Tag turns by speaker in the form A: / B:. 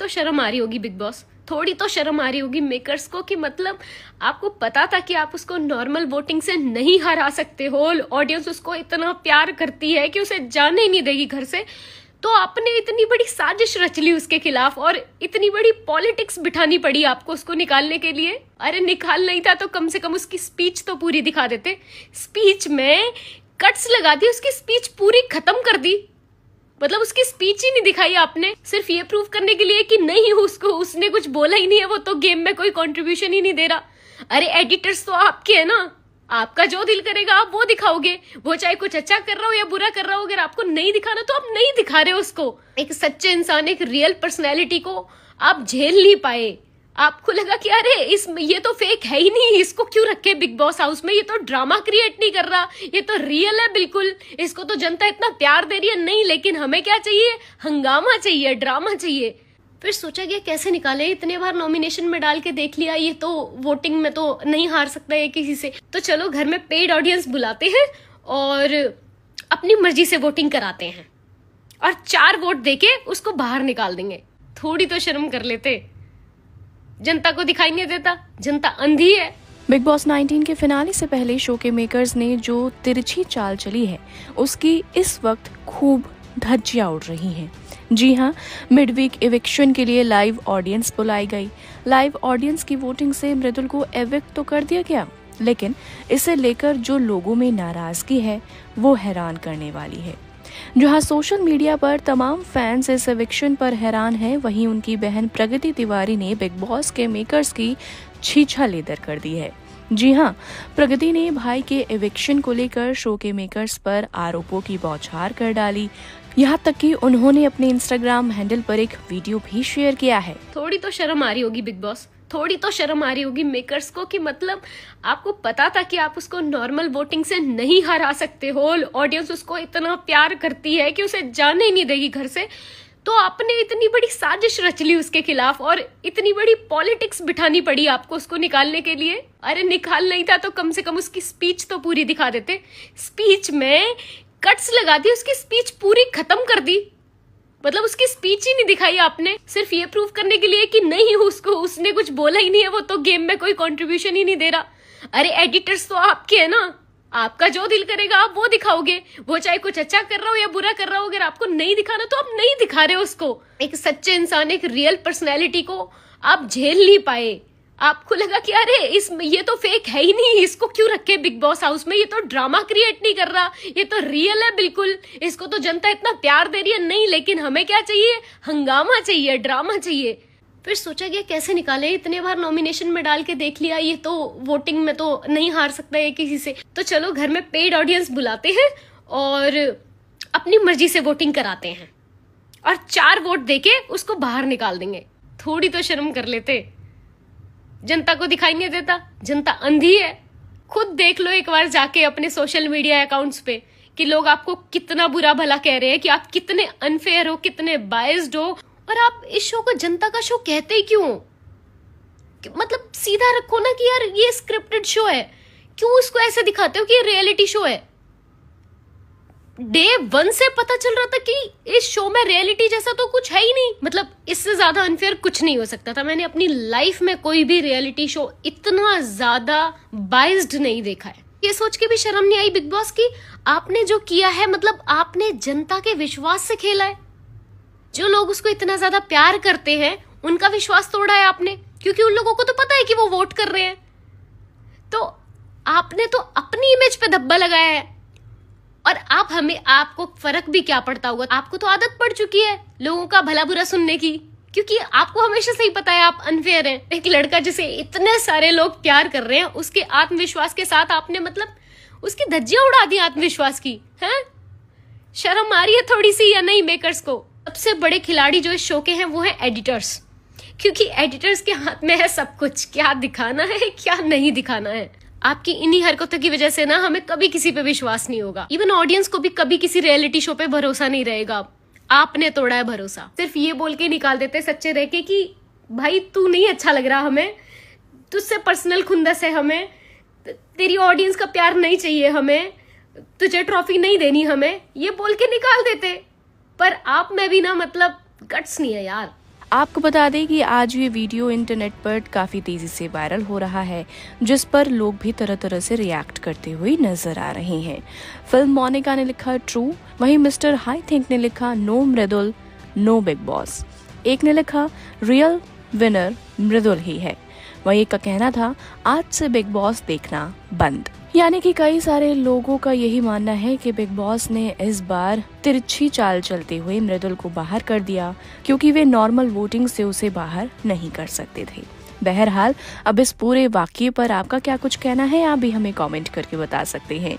A: तो शर्म आ रही होगी बिग बॉस, थोड़ी तो शर्म आ रही होगी मेकर्स को कि मतलब आपको पता था कि आप उसको नॉर्मल वोटिंग से नहीं हरा सकते हो। ऑडियंस उसको इतना प्यार करती है कि उसे जाने ही नहीं देगी घर से, तो आपने इतनी बड़ी साजिश रच ली उसके खिलाफ और इतनी बड़ी पॉलिटिक्स बिठानी पड़ी आपको उसको निकालने के लिए। अरे निकाल नहीं था तो कम से कम उसकी स्पीच तो पूरी दिखा देते। स्पीच में कट्स लगा दी, उसकी स्पीच पूरी खत्म कर दी। मतलब उसकी स्पीच ही नहीं दिखाई आपने, सिर्फ ये प्रूव करने के लिए कि नहीं उसको उसने कुछ बोला ही नहीं है, वो तो गेम में कोई कंट्रीब्यूशन ही नहीं दे रहा। अरे एडिटर्स तो आपके है ना, आपका जो दिल करेगा आप वो दिखाओगे, वो चाहे कुछ अच्छा कर रहा हो या बुरा कर रहा हो। अगर आपको नहीं दिखाना तो आप नहीं दिखा रहे हो उसको। एक सच्चे इंसान, एक रियल पर्सनैलिटी को आप झेल नहीं पाए। आपको लगा कि अरे ये तो फेक है ही नहीं, इसको क्यों रखे बिग बॉस हाउस में, ये तो ड्रामा क्रिएट नहीं कर रहा, ये तो रियल है बिल्कुल, इसको तो जनता इतना प्यार दे रही है। नहीं, लेकिन हमें क्या चाहिए, हंगामा चाहिए, ड्रामा चाहिए। फिर सोचा गया कैसे निकाले, इतने बार नॉमिनेशन में डाल के देख लिया, ये तो वोटिंग में तो नहीं हार सकता है किसी से, तो चलो घर में पेड ऑडियंस बुलाते हैं और अपनी मर्जी से वोटिंग कराते हैं और 4 वोट देके उसको बाहर निकाल देंगे। थोड़ी तो शर्म कर लेते, जनता को दिखाई नहीं देता, जनता अंधी है।
B: बिग बॉस 19 के फिनाले से पहले शो के मेकर्स ने जो तिरछी चाल चली है उसकी इस वक्त खूब धज्जियां उड़ रही हैं। जी हाँ, मिडवीक इविक्शन के लिए लाइव ऑडियंस बुलाई गई। लाइव ऑडियंस की वोटिंग से मृदुल को एविक्ट तो कर दिया गया, लेकिन इसे लेकर जो लोगों में नाराजगी है वो हैरान करने वाली है। जहां सोशल मीडिया पर तमाम फैंस इस एविक्शन पर हैरान हैं, वहीं उनकी बहन प्रगति तिवारी ने बिग बॉस के मेकर्स की छीछा लेदर कर दी है। जी हां, प्रगति ने भाई के एविक्शन को लेकर शो के मेकर्स पर आरोपों की बौछार कर डाली। यहां तक कि उन्होंने अपने इंस्टाग्राम हैंडल पर एक वीडियो भी शेयर किया है।
A: थोड़ी तो शर्म आ रही होगी बिग बॉस, थोड़ी तो शर्म आ रही होगी मेकर्स को कि मतलब आपको पता था कि आप उसको नॉर्मल वोटिंग से नहीं हरा सकते हो। ऑडियंस उसको इतना प्यार करती है कि उसे जाने ही नहीं देगी घर से, तो आपने इतनी बड़ी साजिश रच ली उसके खिलाफ और इतनी बड़ी पॉलिटिक्स बिठानी पड़ी आपको उसको निकालने के लिए। अरे निकाल नहीं था तो कम से कम उसकी स्पीच तो पूरी दिखा देते। स्पीच में कट्स लगा दी, उसकी स्पीच पूरी खत्म कर दी। मतलब उसकी स्पीच ही नहीं दिखाई आपने, सिर्फ ये प्रूव करने के लिए कि नहीं उसको उसने कुछ बोला ही नहीं है, वो तो गेम में कोई कंट्रीब्यूशन ही नहीं दे रहा। अरे एडिटर्स तो आपके है ना, आपका जो दिल करेगा आप वो दिखाओगे, वो चाहे कुछ अच्छा कर रहा हो या बुरा कर रहा हो। अगर आपको नहीं दिखाना तो आप नहीं दिखा रहे हो उसको। एक सच्चे इंसान, एक रियल पर्सनैलिटी को आप झेल नहीं पाए। आपको लगा कि अरे ये तो फेक है ही नहीं, इसको क्यों रखे बिग बॉस हाउस में, ये तो ड्रामा क्रिएट नहीं कर रहा, ये तो रियल है बिल्कुल, इसको तो जनता इतना प्यार दे रही है। नहीं, लेकिन हमें क्या चाहिए, हंगामा चाहिए, ड्रामा चाहिए। फिर सोचा गया कैसे निकाले, इतने बार नॉमिनेशन में डाल के देख लिया, ये तो वोटिंग में तो नहीं हार सकता है किसी से, तो चलो घर में पेड ऑडियंस बुलाते हैं और अपनी मर्जी से वोटिंग कराते हैं और 4 वोट देके उसको बाहर निकाल देंगे। थोड़ी तो शर्म कर लेते, जनता को दिखाई नहीं देता, जनता अंधी है। खुद देख लो एक बार जाके अपने सोशल मीडिया अकाउंट्स पे कि लोग आपको कितना बुरा भला कह रहे हैं कि आप कितने अनफेयर हो, कितने बायस्ड हो, और आप इस शो को जनता का शो कहते ही क्यों? मतलब सीधा रखो ना कि यार ये स्क्रिप्टेड शो है, क्यों उसको ऐसे दिखाते हो कि ये रियलिटी शो है? डे 1 से पता चल रहा था कि इस शो में रियलिटी जैसा तो कुछ है ही नहीं। मतलब इससे ज्यादा अनफेयर कुछ नहीं हो सकता था। मैंने अपनी लाइफ में कोई भी रियलिटी शो इतना ज्यादा बाइज्ड नहीं देखा है। ये सोच के भी शर्म नहीं आई बिग बॉस की आपने जो किया है, मतलब आपने जनता के विश्वास से खेला है। जो लोग उसको इतना ज्यादा प्यार करते हैं उनका विश्वास तोड़ा है आपने, क्योंकि उन लोगों को तो पता है कि वो वोट कर रहे हैं। तो आपने तो अपनी इमेज पे धब्बा लगाया है। और आपको फर्क भी क्या पड़ता होगा, आपको तो आदत पड़ चुकी है लोगों का भला बुरा सुनने की, क्योंकि आपको हमेशा से ही पता है आप अनफेयर हैं। एक लड़का जिसे इतने सारे लोग प्यार कर रहे हैं, उसके आत्मविश्वास के साथ आपने मतलब उसकी धज्जियां उड़ा दी आत्मविश्वास की। हैं, शर्म आ रही है थोड़ी सी या नहीं मेकर्स को? सबसे बड़े खिलाड़ी जो इस शो के हैं वो है एडिटर्स, क्योंकि एडिटर्स के हाथ में है सब कुछ, क्या दिखाना है क्या नहीं दिखाना है। आपकी इन्हीं हरकतों की वजह से ना हमें कभी किसी पे विश्वास नहीं होगा। इवन ऑडियंस को भी कभी किसी रियलिटी शो पे भरोसा नहीं रहेगा। आपने तोड़ा है भरोसा, सिर्फ ये बोल के निकाल देते सच्चे रह के कि भाई तू नहीं अच्छा लग रहा, हमें तुझसे पर्सनल खुंदस है, हमें तेरी ऑडियंस का प्यार नहीं चाहिए, हमें तुझे ट्रॉफी नहीं देनी, हमें ये बोल के निकाल देते। पर आप में भी ना मतलब गट्स नहीं है यार।
B: आपको बता दें कि आज ये वीडियो इंटरनेट पर काफ़ी तेज़ी से वायरल हो रहा है, जिस पर लोग भी तरह तरह से रिएक्ट करते हुए नजर आ रहे हैं। फिल्म मोनिका ने लिखा ट्रू, वहीं मिस्टर हाई थिंक ने लिखा नो मृदुल नो बिग बॉस। एक ने लिखा रियल विनर मृदुल ही है। वहीं एक का कहना था आज से बिग बॉस देखना बंद। यानी कि कई सारे लोगों का यही मानना है कि बिग बॉस ने इस बार तिरछी चाल चलते हुए मृदुल को बाहर कर दिया, क्योंकि वे नॉर्मल वोटिंग से उसे बाहर नहीं कर सकते थे। बहरहाल अब इस पूरे वाकये पर आपका क्या कुछ कहना है, आप भी हमें कमेंट करके बता सकते हैं।